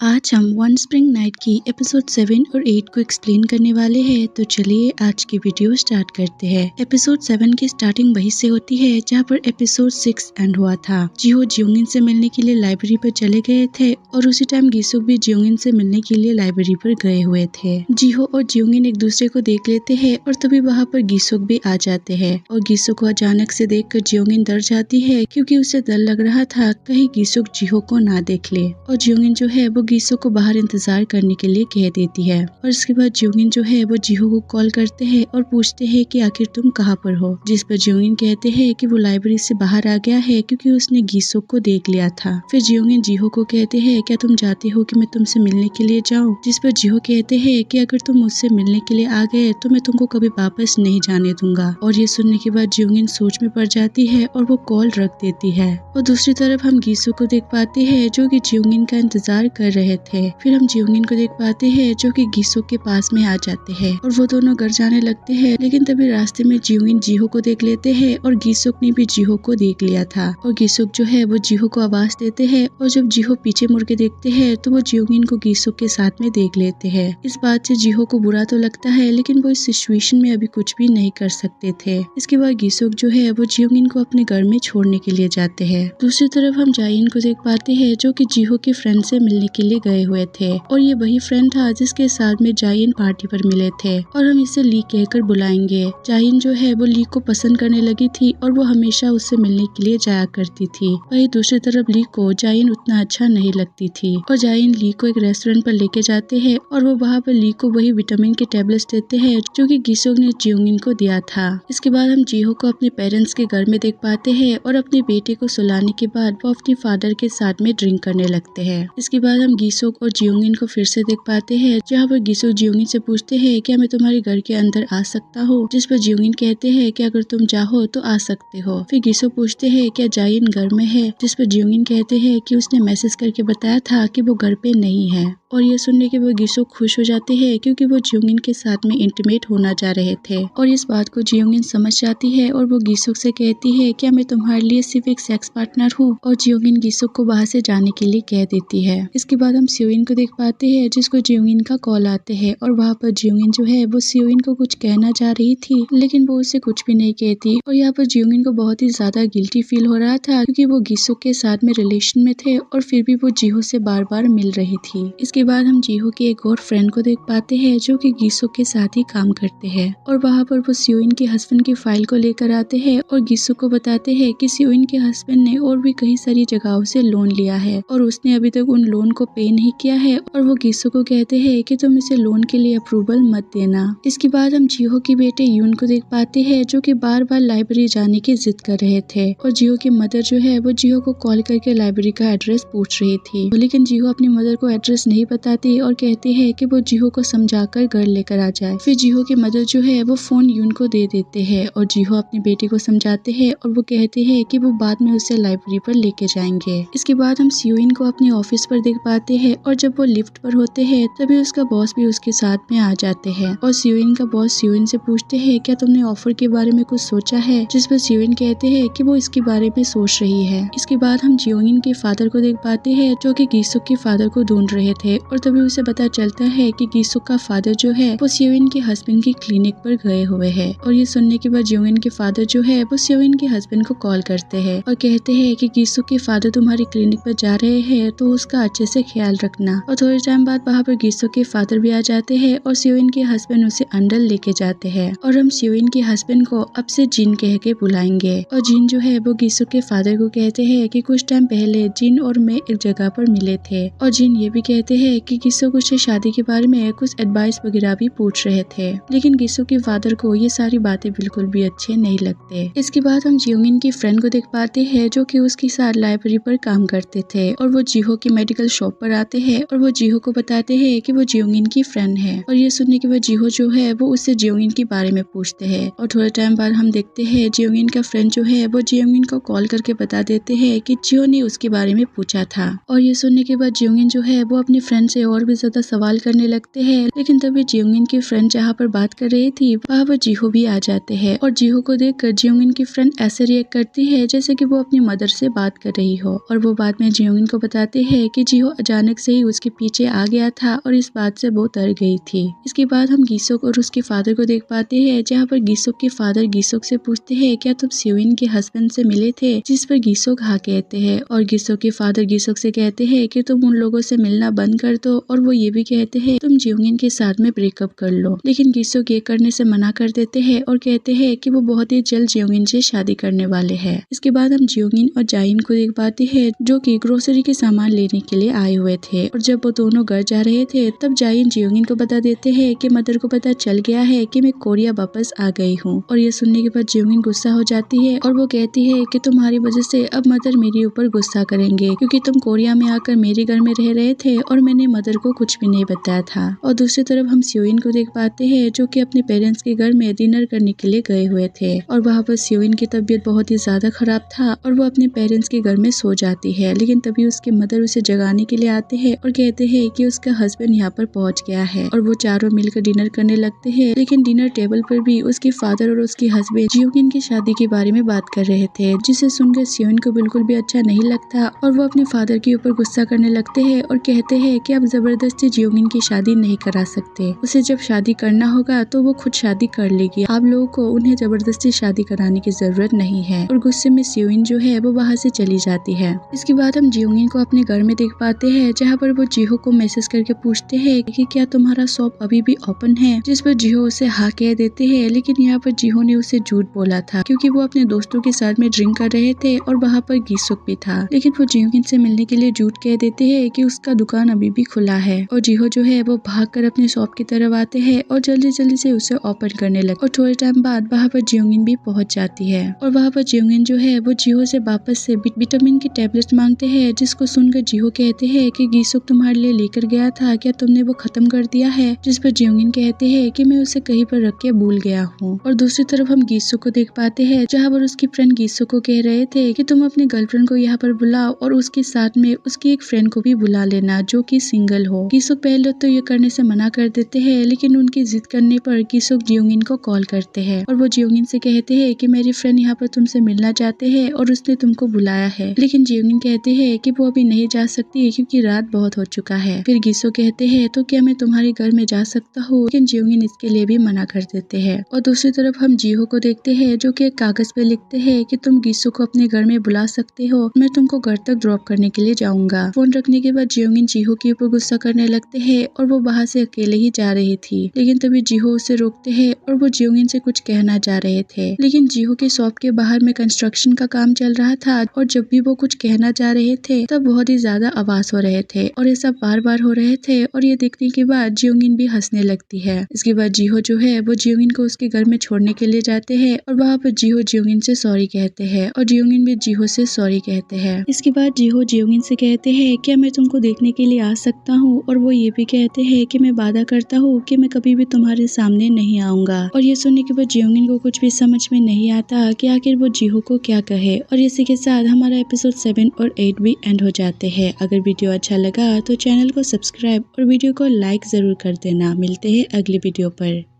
आज हम one spring night की एपिसोड 7 और 8 को एक्सप्लेन करने वाले हैं। तो चलिए आज की वीडियो स्टार्ट करते हैं। एपिसोड 7 की स्टार्टिंग वहीं से होती है जहां पर एपिसोड 6 एंड हुआ था। जिहो जियोंगिन से मिलने के लिए लाइब्रेरी पर चले गए थे और उसी टाइम गिसुक भी जियोंगिन से मिलने के लिए लाइब्रेरी पर गए हुए थे। जिहो और जियोंगिन एक दूसरे को देख लेते हैं और तभी वहाँ पर गिसुक भी आ जाते हैं और गिसुक को अचानक से देखकर जियोंगिन डर जाती है क्योंकि उसे डर लग रहा था कहीं गिसुक जिहो को ना देख ले। और जियोंगिन जो है वो गिसुक को बाहर इंतजार करने के लिए कह देती है और इसके बाद जियोंगिन जो है वो जिहो को कॉल करते हैं और पूछते हैं कि आखिर तुम कहाँ पर हो। जिस पर जियोंगिन कहते हैं कि वो लाइब्रेरी से बाहर आ गया है क्योंकि उसने गिसुक को देख लिया था। फिर जियोंगिन जिहो को कहते हैं क्या तुम चाहती हो कि मैं तुमसे मिलने के लिए जाऊँ। जिस पर जिहो कहते हैं कि अगर तुम मुझसे मिलने के लिए आ गए तो मैं तुमको कभी वापस नहीं जाने दूंगा। और ये सुनने के बाद जियोंगिन सोच में पड़ जाती है और वो कॉल रख देती है। और दूसरी तरफ हम गिसुक को देख पाते हैं जो कि जियोंगिन का इंतजार कर रहे थे। फिर हम जियोंगिन को देख पाते हैं जो कि गिसुक के पास में आ जाते हैं और वो दोनों घर जाने लगते हैं। लेकिन तभी रास्ते में जियोंगिन जिहो को देख लेते हैं और गिसुक ने भी जिहो को देख लिया था। और गिसुक जो है वो जिहो को आवाज देते हैं और जब जिहो पीछे मुड़ के देखते हैं तो वो जियोंगिन को गिसुक के साथ में देख लेते हैं। इस बात से जिहो को बुरा तो लगता है लेकिन वो इस सिचुएशन में अभी कुछ भी नहीं कर सकते थे। इसके बाद गिसुक जो है वो जियोंगिन को अपने घर में छोड़ने के लिए जाते हैं। दूसरी तरफ हम जाइन को देख पाते हैं जो कि जिहो के फ्रेंड से मिलने के लिए गए हुए थे और ये वही फ्रेंड था जिसके साथ में जाइन पार्टी पर मिले थे और हम इसे ली कहकर बुलाएंगे। जाइन जो है वो ली को पसंद करने लगी थी और वो हमेशा उससे मिलने के लिए जाया करती थी। वही दूसरी तरफ ली को जाइन उतना अच्छा नहीं लगती थी और जाइन ली को एक रेस्टोरेंट पर लेके जाते हैं और वो वहाँ पर ली को वही विटामिन के टेबलेट्स देते हैं जो कि गिसुक ने जियोंगिन को दिया था। इसके बाद हम जिहो को अपने पेरेंट्स के घर में देख पाते हैं और अपने बेटे को सुलाने के बाद वो अपने फादर के साथ में ड्रिंक करने लगते हैं। इसके बाद हम गिसुक और जियोंगिन को फिर से देख पाते हैं जहाँ पर गिसुक जियोंगिन से पूछते हैं क्या मैं तुम्हारे घर के अंदर आ सकता हूँ। जिस पर जियोंगिन कहते हैं कि अगर तुम चाहो तो आ सकते हो। फिर गिसुक पूछते हैं क्या जाइन घर में है। जिस पर जियोंगिन कहते हैं कि उसने मैसेज करके बताया था कि वो घर पे नहीं है। और ये सुनने के बाद गिसुक खुश हो जाते हैं क्योंकि वो जियोंगिन के साथ में इंटीमेट होना चाह रहे थे और इस बात को जियोंगिन समझ जाती है और वो गिसुक से कहती है क्या मैं तुम्हारे लिए सिर्फ एक सेक्स पार्टनर हूँ। और जियोंगिन गिसुक को वहाँ से जाने के लिए कह देती है। इसके बाद हम सियोइन को देख पाते हैं जिसको जियोंगिन का कॉल आते हैं और वहाँ पर जियोंगिन जो है वो सियोइन को कुछ कहना चाह रही थी लेकिन वो उसे कुछ भी नहीं कहती और यहाँ पर जियोंगिन को बहुत ही ज्यादा गिल्टी फील हो रहा था क्योंकि वो गिसुक के साथ में रिलेशन में थे और फिर भी वो जिहो से बार बार मिल रही थी। इसके बाद हम जिहो के एक और फ्रेंड को देख पाते हैं जो कि गिसुक के साथ ही काम करते हैं और वहाँ पर वो सियोइन के हस्बैंड की फाइल को लेकर आते हैं और गिसुक को बताते हैं कि सियोइन के हस्बैंड ने और भी कई सारी जगहों से लोन लिया है और उसने अभी तक उन लोन को पे नहीं किया है और वो गिसुक को कहते हैं कि तुम इसे लोन के लिए अप्रूवल मत देना। इसके बाद हम जिहो के बेटे यून को देख पाते हैं जो कि बार बार लाइब्रेरी जाने की जिद कर रहे थे और जिहो की मदर जो है वो जिहो को कॉल करके लाइब्रेरी का एड्रेस पूछ रही थी लेकिन जिहो अपनी मदर को एड्रेस नहीं बताती और कहती है कि वो जिहो को समझाकर घर लेकर आ जाए। फिर जिहो की मदर जो है वो फोन यून को दे देते हैं और जिहो अपनी बेटी को समझाते हैं और वो कहते हैं कि वो बाद में उसे लाइब्रेरी पर लेके जाएंगे। इसके बाद हम सियोइन को अपने ऑफिस पर देख पाते हैं और जब वो लिफ्ट पर होते हैं तभी उसका बॉस भी उसके साथ में आ जाते हैं और सियोइन का बॉस सियोइन से पूछते हैं क्या तुमने ऑफर के बारे में कुछ सोचा है। जिस पर सियोइन कहते हैं कि वो इसके बारे में सोच रही है। इसके बाद हम जियोंगिन के फादर को देख पाते हैं जो कि गिसुक के फादर को ढूंढ रहे थे और तभी उसे पता चलता है कि गिसुक का फादर जो है वो सियोइन के हस्बैंड की क्लिनिक पर गए हुए हैं। और ये सुनने के बाद जियोंगिन के फादर जो है वो सियोइन के हस्बैंड को कॉल करते हैं और कहते हैं कि गिसुक के फादर तुम्हारी क्लिनिक पर जा रहे हैं तो उसका अच्छे से ख्याल रखना। और थोड़े टाइम बाद वहाँ पर गिसुक के फादर भी आ जाते हैं और सियोइन के हस्बैंड उसे अंदर लेके जाते हैं और हम सियोइन के हस्बैंड को अब से जिन कह के बुलाएंगे। और जिन जो है वो गिसुक के फादर को कहते हैं कि कुछ टाइम पहले जिन और मैं एक जगह पर मिले थे और जिन ये भी कहते हैं कि गिसुक उससे शादी के बारे में कुछ एडवाइस वगैरह भी पूछ रहे थे लेकिन गिसुक के फादर को ये सारी बातें बिल्कुल भी अच्छे नहीं लगते। इसके बाद हम जियोंगिन की फ्रेंड को देख पाते हैं जो कि उसके साथ लाइब्रेरी पर काम करते थे और वो जिहो की मेडिकल शॉप पर आते हैं और वो जिहो को बताते हैं कि वो जियोंगिन की फ्रेंड है और ये सुनने के बाद जिहो जो है वो उससे जियोंगिन के बारे में पूछते हैं और थोड़े टाइम बाद हम देखते हैं जियोंगिन का फ्रेंड जो है वो जियोंगिन को कॉल करके बता देते हैं कि जिहो ने उसके बारे में पूछा था। और ये सुनने के बाद जियोंगिन जो है वो अपने फ्रेंड से और भी ज्यादा सवाल करने लगते हैं, लेकिन तभी जियोंगिन की फ्रेंड जहाँ पर बात कर रही थी वहाँ पर जीहो भी आ जाते हैं और जीहो को देखकर जियोंगिन की फ्रेंड ऐसे रिएक्ट करती है जैसे कि वो अपनी मदर से बात कर रही हो। और वो बाद में जियोंगिन को बताते हैं कि जीहो अचानक से ही उसके पीछे आ गया था और इस बात से वो डर गई थी। इसके बाद हम गिसोक और उसके फादर को देख पाते हैं, जहाँ पर गिसोक के फादर गिसोक से पूछते हैं क्या तुम सियोइन के हस्बैंड से मिले थे, जिस पर गिसोक हाँ कहते हैं। और गिसोक के फादर गिसोक से कहते हैं कि तुम उन लोगों से मिलना बंद कर दो, और वो ये भी कहते हैं तुम जियोंगिन के साथ में ब्रेकअप कर लो। लेकिन गिसोक ये करने से मना कर देते हैं और कहते हैं कि वो बहुत ही जल्द जियोंगिन से शादी करने वाले हैं। इसके बाद हम जियोंगिन और जाइन को देख पाते हैं जो कि ग्रोसरी के सामान लेने के लिए आए हुए थे। और जब वो दोनों घर जा रहे थे तब जाइन जियोंगिन को बता देते हैं कि मदर को पता चल गया है कि मैं कोरिया वापस आ गई हूँ। और ये सुनने के बाद जियोंगिन गुस्सा हो जाती है और वो कहती है कि तुम्हारी वजह से अब मदर मेरे ऊपर गुस्सा करेंगे, क्योंकि तुम कोरिया में आकर मेरे घर में रह रहे थे और मैंने मदर को कुछ भी नहीं बताया था। और दूसरी तरफ हम सियोइन को देख पाते हैं जो कि अपने पेरेंट्स के घर में डिनर करने के लिए गए हुए थे। और वहाँ पर सियोइन की तबीयत बहुत ही ज्यादा खराब था और वो अपने पेरेंट्स के घर में सो जाती है। लेकिन तभी उसके मदर उसे जगाने के लिए आते हैं और कहते हैं कि उसका हस्बैंड यहाँ पर पहुँच गया है। और वो चारों मिलकर डिनर करने लगते हैं। लेकिन डिनर टेबल पर भी उसके फादर और उसकी हस्बैंड जियोंगिन की शादी के बारे में बात कर रहे थे, जिसे सुनकर सियोइन को बिल्कुल भी अच्छा नहीं लगता और वो अपने फादर के ऊपर गुस्सा करने लगते हैं और कहते हैं कि आप जबरदस्ती जियोंगिन की शादी नहीं करा सकते, उसे जब शादी करना होगा तो वो खुद शादी कर लेगी, आप लोगों को उन्हें जबरदस्ती शादी कराने की जरूरत नहीं है। और गुस्से में सियोइन जो है वो वहाँ से चली जाती है। इसके बाद हम जियोंगिन को अपने घर में देख पाते हैं, जहाँ पर वो जीहो को मैसेज करके पूछते हैं कि क्या तुम्हारा शॉप अभी भी ओपन है, जिस पर जीहो उसे हाँ कह देते हैं। लेकिन यहाँ पर जीहो ने उसे झूठ बोला था, क्योंकि वो अपने दोस्तों के साथ में ड्रिंक कर रहे थे और वहाँ पर गिसोक भी था। लेकिन वो जियोंगिन से मिलने के लिए झूठ कह देते हैं कि उसका दुकान अभी भी खुला है। और जीहो जो है वो भागकर अपने शॉप की तरफ आते हैं और जल्दी जल्दी से उसे ओपन करने लगते। और थोड़े टाइम बाद वहाँ पर जियोंगिन भी पहुँच जाती है और वहाँ पर जियोंगिन जो है वो जीहो से वापस से विटामिन की टेबलेट मांगते हैं, जिसको सुनकर जीहो कहते हैं कि गिसोक तुम्हारे लिए लेकर गया था, क्या तुमने वो खत्म कर दिया है, जिस पर जियोंगिन कहते हैं कि मैं उसे कहीं पर रख के भूल गया हूँ। और दूसरी तरफ हम गिसोक को देख पाते हैं, जहाँ पर उसकी फ्रेंड गिसोक को कह रहे थे कि तुम अपनी गर्लफ्रेंड को यहाँ पर बुलाओ और उसके साथ में उसकी एक फ्रेंड को भी बुला लेना जो कि सिंगल हो। गिसोक पहले तो ये करने से मना कर देते हैं, लेकिन उनकी जिद करने पर गिसोक जियोंगिन को कॉल करते हैं और वो जियोंगिन से कहते हैं कि मेरी फ्रेंड यहाँ पर तुमसे मिलना चाहते हैं और उसने तुमको बुलाया है। लेकिन जियोंगिन कहते हैं कि वो अभी नहीं जा सकती क्योंकि रात बहुत हो चुका है। फिर गिसोक कहते हैं तो क्या मैं तुम्हारे घर में जा सकता हूँ, लेकिन जियोंगिन इसके लिए भी मना कर देते हैं। और दूसरी तरफ हम जीहो को देखते हैं जो कि एक कागज पे लिखते हैं कि तुम गिसोक को अपने घर में बुला सकते हो, मैं तुमको घर तक ड्रॉप करने के लिए जाऊंगा। फोन रखने के बाद जियोंगिन जीहो के ऊपर गुस्सा करने लगते हैं और वो वहाँ से अकेले ही जा रही थी। लेकिन तभी जीहो उसे रोकते हैं और वो जियोंगिन से कुछ कहना चाह रहे थे। लेकिन जीहो के शॉप के बाहर में कंस्ट्रक्शन का काम चल रहा था और जब भी वो कुछ कहना चाह रहे थे तब बहुत ही ज्यादा आवाज हो रहे थे और ये सब बार बार हो रहे थे। और ये देखने के बाद जियोंगिन भी हंसने लगती है। इसके बाद जीहो जो है वो जियोंगिन को उसके घर में छोड़ने के लिए जाते हैं और वहाँ पर जीहो जियोंगिन से सॉरी कहते हैं और जियोंगिन भी जीहो से सॉरी कहते हैं। इसके बाद जीहो जियोंगिन से कहते हैं क्या मैं तुमको देखने के लिए आ सकता हूँ, और वो ये भी कहते हैं कि मैं वादा करता हूँ कि मैं कभी भी तुम्हारे सामने नहीं आऊंगा। और ये सुनने के बाद जियोंगिन को कुछ भी समझ में नहीं आता कि आखिर वो जीहो को क्या कहे। और इसी के साथ हमारा एपिसोड 7 और 8 भी एंड हो जाते हैं। अगर वीडियो अच्छा लगा तो चैनल को सब्सक्राइब और वीडियो को लाइक जरूर कर देना। मिलते हैं अगली वीडियो पर।